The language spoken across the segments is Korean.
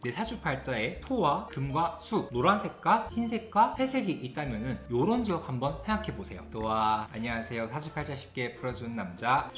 내 사주팔자에 토와 금과 수, 노란색과 흰색과 회색이 있다면은 요런 직업 한번 생각해보세요. 또한 안녕하세요. 사주팔자 쉽게 풀어주는 남자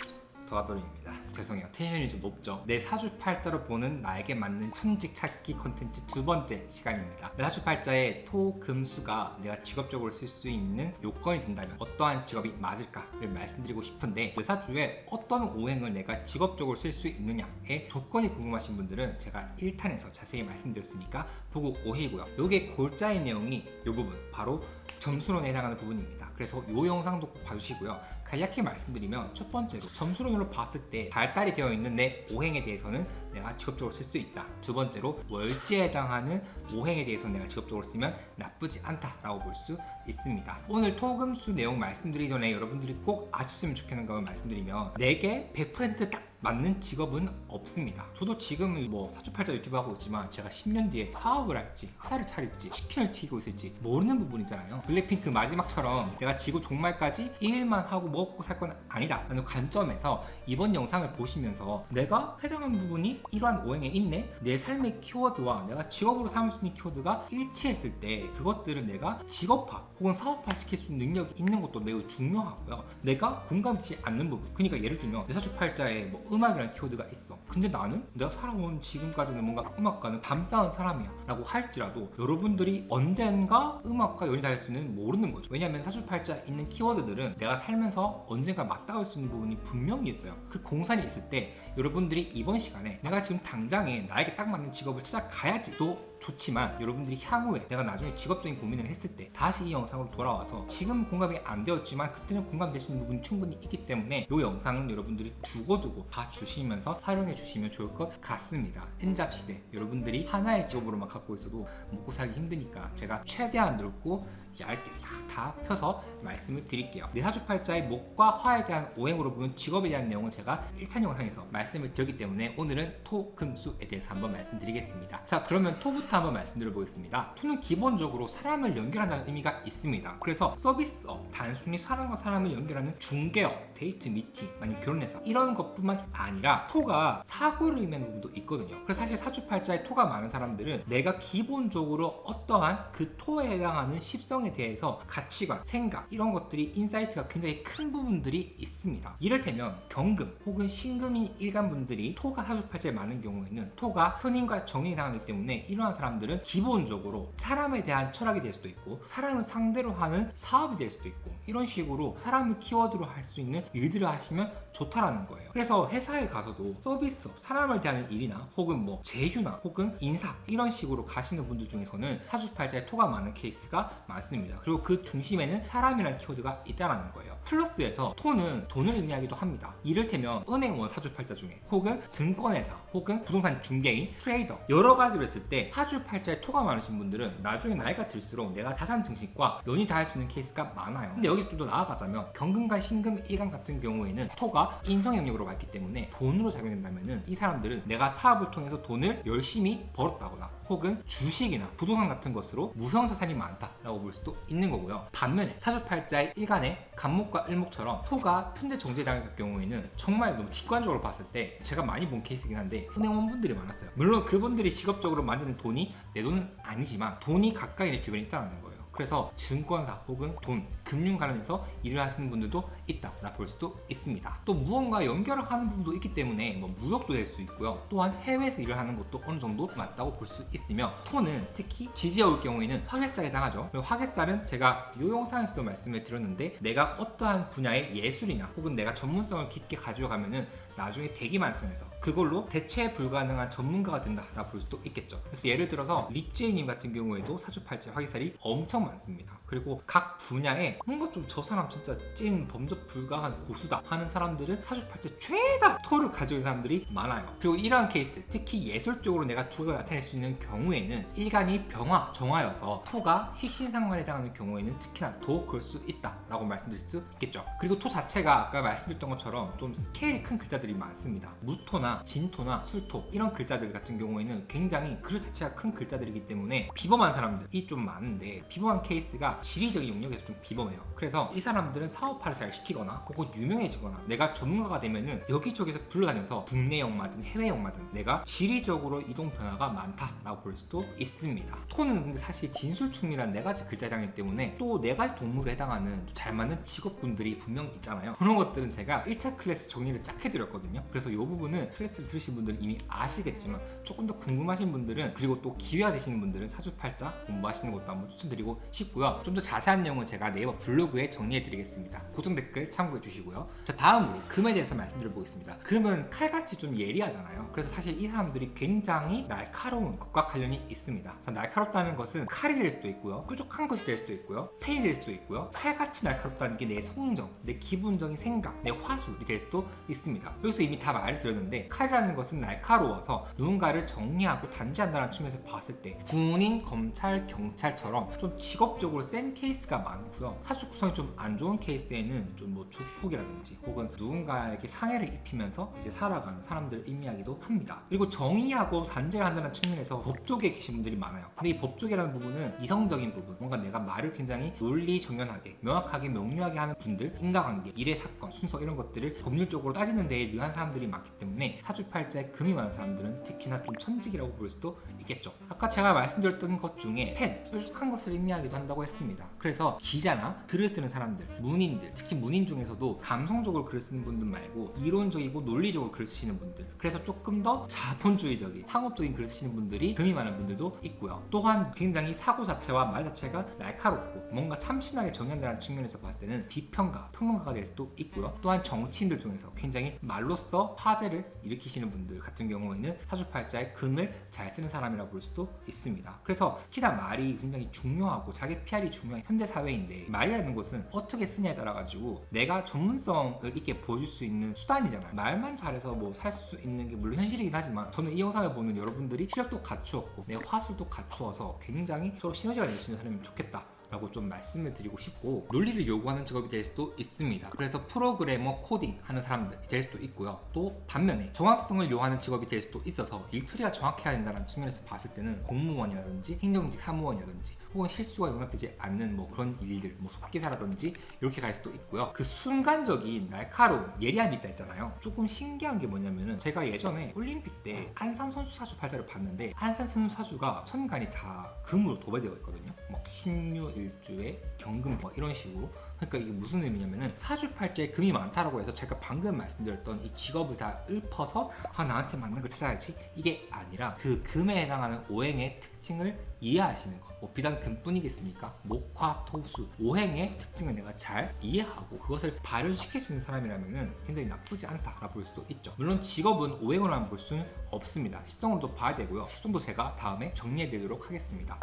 도화돌입니다. 죄송해요. 텐션이 좀 높죠? 내 사주팔자로 보는 나에게 맞는 천직 찾기 콘텐츠 두 번째 시간입니다. 내 사주팔자에 토, 금, 수가 내가 직업적으로 쓸 수 있는 요건이 된다면 어떠한 직업이 맞을까를 말씀드리고 싶은데, 내 사주에 어떤 오행을 내가 직업적으로 쓸 수 있느냐의 조건이 궁금하신 분들은 제가 1탄에서 자세히 말씀드렸으니까 보고 오시고요. 요게 골자의 내용이 요 부분, 바로 점수론에 해당하는 부분입니다. 그래서 요 영상도 꼭 봐주시고요. 간략히 말씀드리면, 첫 번째로 점수론으로 봤을 때 발달이 되어 있는 내 오행에 대해서는 내가 직업적으로 쓸 수 있다. 두 번째로 월지에 해당하는 오행에 대해서 내가 직업적으로 쓰면 나쁘지 않다라고 볼 수 있습니다. 오늘 토금수 내용 말씀드리기 전에 여러분들이 꼭 아셨으면 좋겠는 걸 말씀드리면, 내게 100%딱 맞는 직업은 없습니다. 저도 지금 뭐 사주팔자 유튜브 하고 있지만 제가 10년 뒤에 사업을 할지 회사를 차릴지 치킨을 튀기고 있을지 모르는 부분이잖아요. 블랙핑크 마지막처럼 내가 지구 종말까지 이 일만 하고 먹고 살 건 아니다 라는 관점에서 이번 영상을 보시면서 내가 해당하는 부분이 이러한 오행에 있네, 내 삶의 키워드와 내가 직업으로 삼을 수 있는 키워드가 일치했을 때 그것들을 내가 직업화 혹은 사업화 시킬 수 있는 능력이 있는 것도 매우 중요하고요. 내가 공감되지 않는 부분, 그러니까 예를 들면 내 사주팔자에 뭐 음악이라는 키워드가 있어. 근데 나는 내가 살아온 지금까지는 뭔가 음악과는 담쌓은 사람이야 라고 할지라도 여러분들이 언젠가 음악과 연이 닿을 수는 모르는 거죠. 왜냐하면 사주팔자에 있는 키워드들은 내가 살면서 언젠가 맞닿을 수 있는 부분이 분명히 있어요. 그 공산이 있을 때 여러분들이 이번 시간에 내가 지금 당장에 나에게 딱 맞는 직업을 찾아가야지도 좋지만, 여러분들이 향후에 내가 나중에 직업적인 고민을 했을 때 다시 이 영상으로 돌아와서 지금 공감이 안 되었지만 그때는 공감될 수 있는 부분이 충분히 있기 때문에 이 영상은 여러분들이 두고두고 봐주시면서 활용해 주시면 좋을 것 같습니다. 엔잡시대 여러분들이 하나의 직업으로만 갖고 있어도 먹고 살기 힘드니까 제가 최대한 넓고 얇게 싹 다 펴서 말씀을 드릴게요. 내 사주팔자의 목과 화에 대한 오행으로 보는 직업에 대한 내용은 제가 1탄 영상에서 말씀을 드렸기 때문에 오늘은 토, 금, 수에 대해서 한번 말씀드리겠습니다. 자, 그러면 토부터 한번 말씀드려 보겠습니다. 토는 기본적으로 사람을 연결한다는 의미가 있습니다. 그래서 서비스업, 단순히 사람과 사람을 연결하는 중개업, 데이트, 미팅, 아니면 결혼해서 이런 것뿐만 아니라 토가 사고를 의미하는 부분도 있거든요. 그래서 사실 사주팔자에 토가 많은 사람들은 내가 기본적으로 어떠한 그 토에 해당하는 십성에 대해서 가치관, 생각 이런 것들이 인사이트가 굉장히 큰 부분들이 있습니다. 이를테면 경금 혹은 신금인 일간분들이 토가 사주팔자에 많은 경우에는 토가 현인과 정인에 해당하기 때문에 이러한 사람들은 기본적으로 사람에 대한 철학이 될 수도 있고 사람을 상대로 하는 사업이 될 수도 있고 이런 식으로 사람을 키워드로 할 수 있는 일들을 하시면 좋다라는 거예요. 그래서 회사에 가서도 서비스업, 사람을 대하는 일이나 혹은 뭐 제휴나 혹은 인사 이런 식으로 가시는 분들 중에서는 사주팔자에 토가 많은 케이스가 많습니다. 그리고 그 중심에는 사람이라는 키워드가 있다는 거예요. 플러스에서 토는 돈을 의미하기도 합니다. 이를테면 은행원 사주팔자 중에 혹은 증권회사 혹은 부동산 중개인, 트레이더 여러 가지로 했을 때 사주팔자에 토가 많으신 분들은 나중에 나이가 들수록 내가 자산 증식과 연이 닿을 수 있는 케이스가 많아요. 근데 여기서 좀 더 나아가자면 경금과 신금, 일간 같은 경우에는 토가 인성 영역으로 갔기 때문에 돈으로 작용된다면은 이 사람들은 내가 사업을 통해서 돈을 열심히 벌었다거나 혹은 주식이나 부동산 같은 것으로 무형자산이 많다라고 볼 수도 있는 거고요. 반면에 사주팔자의 일간에 간목과 을목처럼 토가 편대 정제에 당할 경우에는 정말 너무 직관적으로 봤을 때 제가 많이 본 케이스이긴 한데 은행원분들이 많았어요. 물론 그분들이 직업적으로 만드는 돈이 내 돈은 아니지만 돈이 가까이 내 주변에 있다는 거예요. 그래서 증권사 혹은 돈, 금융 관련해서 일을 하시는 분들도 있다라 볼 수도 있습니다. 또 무언가 연결을 하는 부분도 있기 때문에 뭐 무역도 될 수 있고요. 또한 해외에서 일을 하는 것도 어느 정도 맞다고 볼 수 있으며, 토는 특히 지지어올 경우에는 화개살에 해당하죠. 화개살은 제가 이 영상에서도 말씀을 드렸는데 내가 어떠한 분야의 예술이나 혹은 내가 전문성을 깊게 가져가면은 나중에 대기만 하면서 그걸로 대체 불가능한 전문가가 된다라고 볼 수도 있겠죠. 그래서 예를 들어서 립제이님 같은 경우에도 사주팔자 화개살이 엄청 많습니다. 그리고 각 분야에 뭔가 좀 저 사람 진짜 찐 범접 불가한 고수다 하는 사람들은 사주팔자 최다 토를 가지고 있는 사람들이 많아요. 그리고 이러한 케이스, 특히 예술적으로 내가 두각을 나타낼 수 있는 경우에는 일간이 병화, 정화여서 토가 식신상관에 해당하는 경우에는 특히나 더 그럴 수 있다라고 말씀드릴 수 있겠죠. 그리고 토 자체가 아까 말씀드렸던 것처럼 좀 스케일이 큰 글자들이 많습니다. 무토나 진토나 술토 이런 글자들 같은 경우에는 굉장히 그 자체가 큰 글자들이기 때문에 비범한 사람들이 좀 많은데, 비범한 케이스가 지리적인 영역에서 좀 비범해요. 그래서 이 사람들은 사업화를 잘 시키거나 혹은 유명해지거나 내가 전문가가 되면은 여기저기서 불러다녀서 국내 영마든 해외 영마든 내가 지리적으로 이동 변화가 많다라고 볼 수도 있습니다. 토는 근데 사실 진술충이란 4가지 글자량이기 때문에 또 4가지 동물에 해당하는 잘 맞는 직업군들이 분명 있잖아요. 그런 것들은 제가 1차 클래스 정리를 쫙 해드렸거든요. 그래서 이 부분은 클래스를 들으신 분들은 이미 아시겠지만 조금 더 궁금하신 분들은, 그리고 또 기회가 되시는 분들은 사주팔자 공부하시는 것도 한번 추천드리고 싶고요. 좀 더 자세한 내용은 제가 네이버 블로그에 정리해드리겠습니다. 고정 댓글 참고해주시고요. 자, 다음으로 금에 대해서 말씀드려보겠습니다. 금은 칼같이 좀 예리하잖아요. 그래서 사실 이 사람들이 굉장히 날카로운 것과 관련이 있습니다. 자, 날카롭다는 것은 칼이 될 수도 있고요, 뾰족한 것이 될 수도 있고요, 펜이 될 수도 있고요. 칼같이 날카롭다는 게 내 성정, 내 기본적인 생각, 내 화술이 될 수도 있습니다. 여기서 이미 다 말을 드렸는데, 칼이라는 것은 날카로워서 누군가를 정리하고 단죄한다는 측면에서 봤을 때 군인, 검찰, 경찰처럼 좀 직업적으로 센 케이스가 많고요. 사주 구성이 좀 안 좋은 케이스에는 좀 뭐 주폭이라든지 혹은 누군가에게 상해를 입히면서 이제 살아가는 사람들을 의미하기도 합니다. 그리고 정의하고 단죄를 한다는 측면에서 법 쪽에 계신 분들이 많아요. 근데 이 법 쪽이라는 부분은 이성적인 부분, 뭔가 내가 말을 굉장히 논리정연하게 명확하게 명료하게 하는 분들, 인과관계, 일의 사건, 순서 이런 것들을 법률적으로 따지는 데에 능한 사람들이 많기 때문에 사주팔자에 금이 많은 사람들은 특히나 좀 천직이라고 볼 수도 있겠죠. 아까 제가 말씀드렸던 것 중에 펜, 뾰족한 것을 의미하기도 한다고 했습니다. 그래서 기자나 글을 쓰는 사람들, 문인들, 특히 문인 중에서도 감성적으로 글을 쓰는 분들 말고 이론적이고 논리적으로 글을 쓰시는 분들, 그래서 조금 더 자본주의적인 상업적인 글을 쓰시는 분들이 금이 많은 분들도 있고요. 또한 굉장히 사고 자체와 말 자체가 날카롭고 뭔가 참신하게 정의한다는 측면에서 봤을 때는 비평가, 평론가가 될 수도 있고요. 또한 정치인들 중에서 굉장히 말로써 화제를 일으키시는 분들 같은 경우에는 사주팔자에 금을 잘 쓰는 사람이라고 볼 수도 있습니다. 그래서 특히나 말이 굉장히 중요하고 자기 PR이 중요한 현대 사회인데, 말이라는 것은 어떻게 쓰냐에 따라 가지고 내가 전문성을 있게 보여줄 수 있는 수단이잖아요. 말만 잘해서 뭐 살 수 있는 게 물론 현실이긴 하지만, 저는 이 영상을 보는 여러분들이 실력도 갖추었고 내 화술도 갖추어서 굉장히 서로 시너지가 될 수 있는 사람이면 좋겠다 라고 좀 말씀을 드리고 싶고, 논리를 요구하는 직업이 될 수도 있습니다. 그래서 프로그래머, 코딩 하는 사람들이 될 수도 있고요. 또 반면에 정확성을 요하는 직업이 될 수도 있어서 일처리가 정확해야 된다는 측면에서 봤을 때는 공무원이라든지 행정직 사무원이라든지 혹은 실수가 용납되지 않는 뭐 그런 일들, 뭐 속기사라든지 이렇게 갈 수도 있고요. 그 순간적인 날카로운 예리함이 있다 했잖아요. 조금 신기한 게 뭐냐면은, 제가 예전에 올림픽 때 한산 선수 사주 팔자를 봤는데 한산 선수 사주가 천간이 다 금으로 도배되어 있거든요. 막 신유 일주에 경금 뭐 이런 식으로. 그러니까 이게 무슨 의미냐면은 사주팔자에 금이 많다라고 해서 제가 방금 말씀드렸던 이 직업을 다 읊어서 나한테 맞는 걸 찾아야지, 이게 아니라 그 금에 해당하는 오행의 특징을 이해하시는 것. 뭐 비단 금뿐이겠습니까? 목화, 토수, 오행의 특징을 내가 잘 이해하고 그것을 발현시킬 수 있는 사람이라면은 굉장히 나쁘지 않다라고 볼 수도 있죠. 물론 직업은 오행으로만 볼 수는 없습니다. 십성으로도 봐야 되고요. 십성도 제가 다음에 정리해 드리도록 하겠습니다.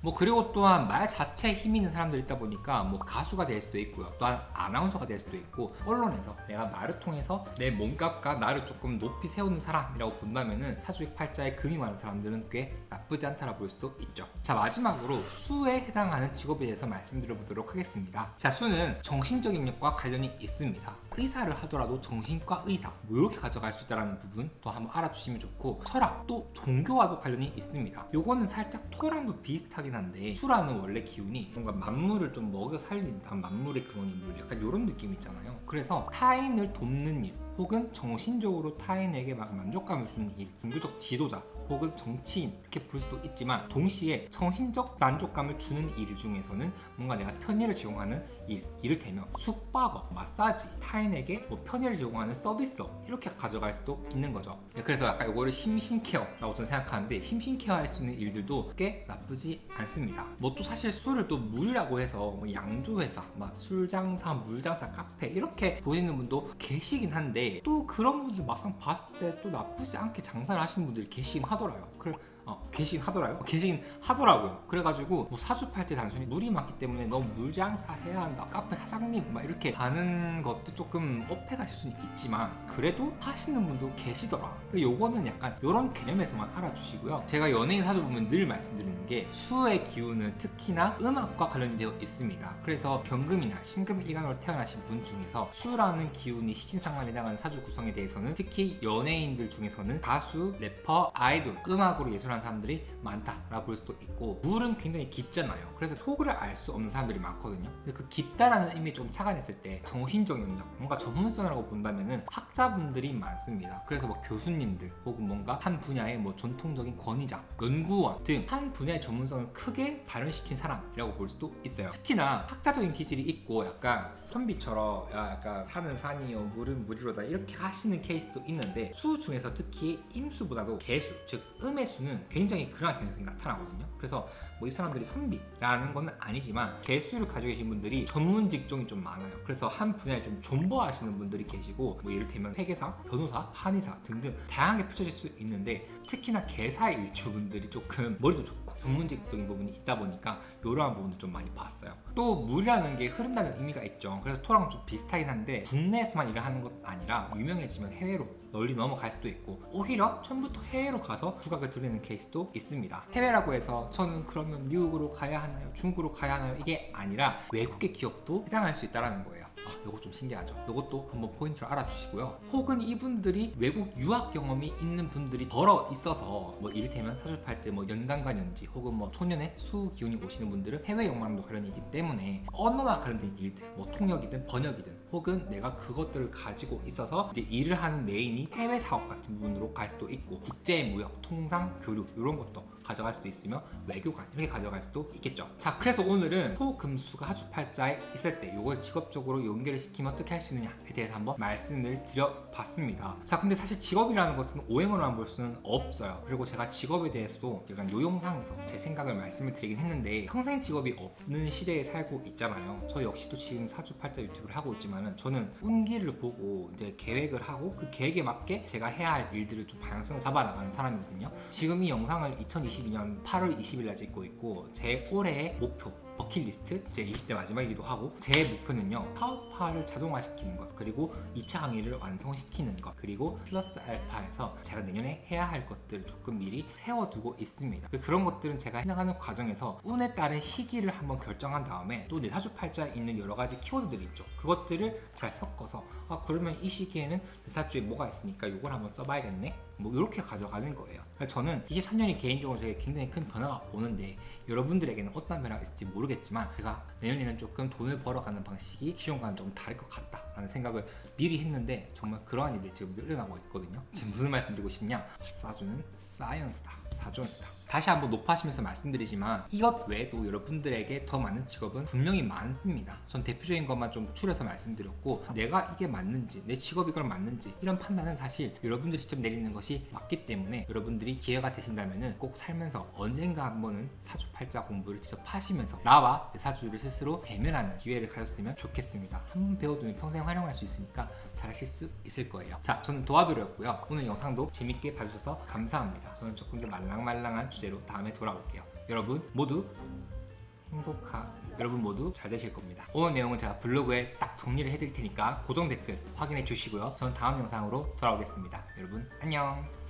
뭐 그리고 또한 말 자체에 힘이 있는 사람들이 있다 보니까 뭐 가수가 될 수도 있고요. 또한 아나운서가 될 수도 있고, 언론에서 내가 말을 통해서 내 몸값과 나를 조금 높이 세우는 사람이라고 본다면은 사주의 팔자에 금이 많은 사람들은 꽤 나쁘지 않다라고 볼 수도 있죠. 자, 마지막으로 수에 해당하는 직업에 대해서 말씀드려보도록 하겠습니다. 자, 수는 정신적인 영역과 관련이 있습니다. 의사를 하더라도 정신과 의사 뭐 이렇게 가져갈 수 있다는 부분 또 한번 알아주시면 좋고, 철학 또 종교와도 관련이 있습니다. 요거는 살짝 토랑도 비슷하긴 한데, 수라는 원래 기운이 뭔가 만물을 좀 먹여 살린다, 만물의 근원인 물, 약간 이런 느낌 있잖아요. 그래서 타인을 돕는 일 혹은 정신적으로 타인에게 막 만족감을 주는 일, 종교적 지도자 혹은 정치인 이렇게 볼 수도 있지만, 동시에 정신적 만족감을 주는 일 중에서는 뭔가 내가 편의를 제공하는 일, 이를테면 숙박업, 마사지, 타인에게 뭐 편의를 제공하는 서비스업 이렇게 가져갈 수도 있는 거죠. 그래서 약간 이거를 심신케어라고 저는 생각하는데, 심신케어 할 수 있는 일들도 꽤 나쁘지 않습니다. 뭐 또 사실 술을 또 물이라고 해서 뭐 양조회사, 막 술장사, 물장사, 카페 이렇게 보시는 분도 계시긴 한데, 또 그런 분들 막상 봤을 때 또 나쁘지 않게 장사를 하시는 분들이 계시긴 하더라고요. 계시긴 하더라고요. 그래가지고 뭐 사주팔자 단순히 물이 많기 때문에 너 물장사 해야 한다, 카페 사장님 막 이렇게 가는 것도 조금 어폐 가실 수는 있지만, 그래도 하시는 분도 계시더라. 요거는 약간 이런 개념에서만 알아주시고요. 제가 연예인 사주 보면 늘 말씀드리는 게, 수의 기운은 특히나 음악과 관련이 되어 있습니다. 그래서 경금이나 신금 일간으로 태어나신 분 중에서 수라는 기운이 시신상관에 해당하는 사주 구성에 대해서는 특히 연예인들 중에서는 가수, 래퍼, 아이돌, 음악으로 예술하는 사람들이 많다라고 볼 수도 있고, 물은 굉장히 깊잖아요. 그래서 속을 알 수 없는 사람들이 많거든요. 근데 그 깊다라는 의미 좀 착안했을 때 정신적 능력, 뭔가 전문성이라고 본다면은 학자분들이 많습니다. 그래서 뭐 교수님들 혹은 뭔가 한 분야의 뭐 전통적인 권위자, 연구원 등 한 분야의 전문성을 크게 발현시킨 사람이라고 볼 수도 있어요. 특히나 학자적인 기질이 있고 약간 선비처럼 약간 산은 산이요 물은 물이로다 이렇게 하시는 케이스도 있는데, 수 중에서 특히 임수보다도 개수, 즉 음의 수는 굉장히 그러한 경향성이 나타나거든요. 그래서 뭐 이 사람들이 선비라는 건 아니지만 개수를 가지고 계신 분들이 전문 직종이 좀 많아요. 그래서 한 분야에 좀 존버하시는 분들이 계시고, 뭐 예를 들면 회계사, 변호사, 한의사 등등 다양하게 펼쳐질 수 있는데, 특히나 개사 일주분들이 조금 머리도 좋고 전문직적인 부분이 있다 보니까 이러한 부분도 좀 많이 봤어요. 또 물이라는 게 흐른다는 의미가 있죠. 그래서 토랑 좀 비슷하긴 한데 국내에서만 일을 하는 것 아니라 유명해지면 해외로 널리 넘어갈 수도 있고, 오히려 처음부터 해외로 가서 두각을 드리는 케이스도 있습니다. 해외라고 해서 저는 그러면 미국으로 가야 하나요? 중국으로 가야 하나요? 이게 아니라 외국의 기업도 해당할 수 있다는 거예요. 이거 좀 신기하죠? 이것도 한번 포인트로 알아주시고요. 혹은 이분들이 외국 유학 경험이 있는 분들이 덜어 있어서, 뭐 이를테면 사주팔자 뭐 연간과 연지 혹은 뭐 초년에 수 기운이 오시는 분들은 해외 역량도 관련이기 때문에 언어와 관련된 일들, 뭐 통역이든 번역이든 혹은 내가 그것들을 가지고 있어서 이제 일을 하는 메인이 해외 사업 같은 부분으로 갈 수도 있고, 국제 무역, 통상, 교류 이런 것도 가져갈 수도 있으며 외교관 이렇게 가져갈 수도 있겠죠. 자, 그래서 오늘은 토금수가 사주팔자에 있을 때 이걸 직업적으로 연결을 시키면 어떻게 할 수 있느냐에 대해서 한번 말씀을 드려봤습니다. 자, 근데 사실 직업이라는 것은 오행으로만 볼 수는 없어요. 그리고 제가 직업에 대해서도 약간 요 영상에서 제 생각을 말씀을 드리긴 했는데, 평생 직업이 없는 시대에 살고 있잖아요. 저 역시도 지금 사주팔자 유튜브를 하고 있지만은 저는 운기를 보고 이제 계획을 하고 그 계획에 맞게 제가 해야 할 일들을 좀 방향성을 잡아나가는 사람이거든요. 지금 이 영상을 2022년 8월 20일 날 찍고 있고, 제 올해의 목표 버킷리스트, 제 20대 마지막이기도 하고, 제 목표는요 사업화를 자동화시키는 것, 그리고 2차 항의를 완성시키는 것, 그리고 플러스 알파에서 제가 내년에 해야 할 것들을 조금 미리 세워두고 있습니다. 그런 것들은 제가 해나가는 과정에서 운에 따른 시기를 한번 결정한 다음에 또 내 사주팔자에 있는 여러 가지 키워드들이 있죠. 그것들을 잘 섞어서 그러면 이 시기에는 내 사주에 뭐가 있으니까 이걸 한번 써봐야겠네, 뭐 이렇게 가져가는 거예요. 저는 23년이 개인적으로 제게 굉장히 큰 변화가 오는데, 여러분들에게는 어떤 변화가 있을지 모르겠지만 제가 내년에는 조금 돈을 벌어가는 방식이 기존과는 좀 다를 것 같다라는 생각을 미리 했는데, 정말 그러한 일이 지금 일어나고 있거든요. 지금 무슨 말씀 드리고 싶냐? 사주는 사이언스다, 사존스다. 다시 한번 높아지면서 말씀드리지만 이것 외에도 여러분들에게 더 많은 직업은 분명히 많습니다. 전 대표적인 것만 좀 추려서 말씀드렸고, 내가 이게 맞는지, 내 직업이 그럼 맞는지 이런 판단은 사실 여러분들이 직접 내리는 것이 맞기 때문에, 여러분들이 기회가 되신다면 꼭 살면서 언젠가 한 번은 사주팔자 공부를 직접 하시면서 나와 내 사주를 스스로 배면하는 기회를 가졌으면 좋겠습니다. 한 번 배워두면 평생 활용할 수 있으니까 잘하실 수 있을 거예요. 자, 저는 도와드렸고요. 오늘 영상도 재밌게 봐주셔서 감사합니다. 저는 조금 더 말랑말랑한 주제로 다음에 돌아올게요. 여러분 모두 여러분 모두 잘 되실 겁니다. 오늘 내용은 제가 블로그에 딱 정리를 해드릴 테니까 고정 댓글 확인해 주시고요. 저는 다음 영상으로 돌아오겠습니다. 여러분 안녕.